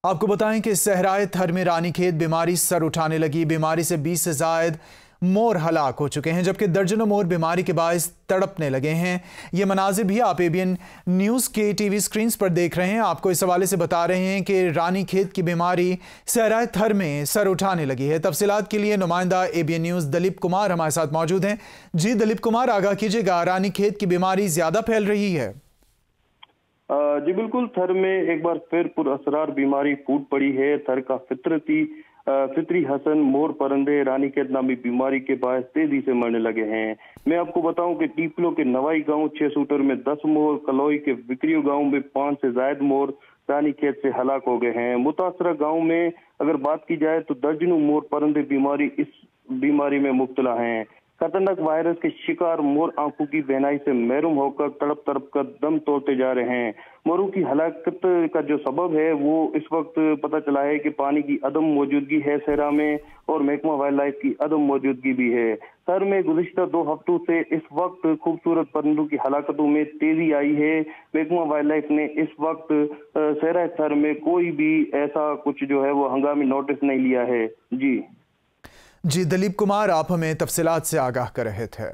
आपको बताएं कि सहराए थर में रानीखेत बीमारी सर उठाने लगी। बीमारी से 20 से जायद मोर हलाक हो चुके हैं, जबकि दर्जनों मोर बीमारी के बायस तड़पने लगे हैं। ये मनाजिर भी आप एबीएन न्यूज़ के टीवी स्क्रीन पर देख रहे हैं। आपको इस हवाले से बता रहे हैं कि रानीखेत की बीमारी सहराए थर में सर उठाने लगी है। तफसीलात के लिए नुमाइंदा एबीएन न्यूज़ दलीप कुमार हमारे साथ मौजूद हैं। जी दलीप कुमार, आगाह कीजिएगा, रानीखेत की बीमारी ज्यादा फैल रही है? जी बिल्कुल, थर में एक बार फिर पुरअसरार बीमारी फूट पड़ी है। थर का फितरी हसन मोर परंदे रानीखेत नामी बीमारी के बायस तेजी से मरने लगे हैं। मैं आपको बताऊं कि टीपलो के नवाई गांव 6 सूटर में 10 मोर, कलोई के विक्रियो गांव में 5 से ज्यादा मोर रानीखेत से हलाक हो गए हैं। मुतासरा गांव में अगर बात की जाए तो दर्जनों मोर परंदे इस बीमारी में मुब्तला हैं। खतरनाक वायरस के शिकार मोर आंखों की बहनाई से महरूम होकर तड़प तड़प कर दम तोड़ते जा रहे हैं। मोरों की हलाकत का जो सबब है वो इस वक्त पता चला है कि पानी की अदम मौजूदगी है सहरा में, और महकमा वाइल्ड लाइफ की अदम मौजूदगी भी है। थर में गुज़िश्ता 2 हफ्तों से इस वक्त खूबसूरत परिंदों की हलाकतों में तेजी आई है। महकमा वाइल्ड लाइफ ने इस वक्त सहरा थर में कोई भी ऐसा कुछ जो है वो हंगामी नोटिस नहीं लिया है। जी दलीप कुमार, आप हमें तफसीलात से आगाह कर रहे थे।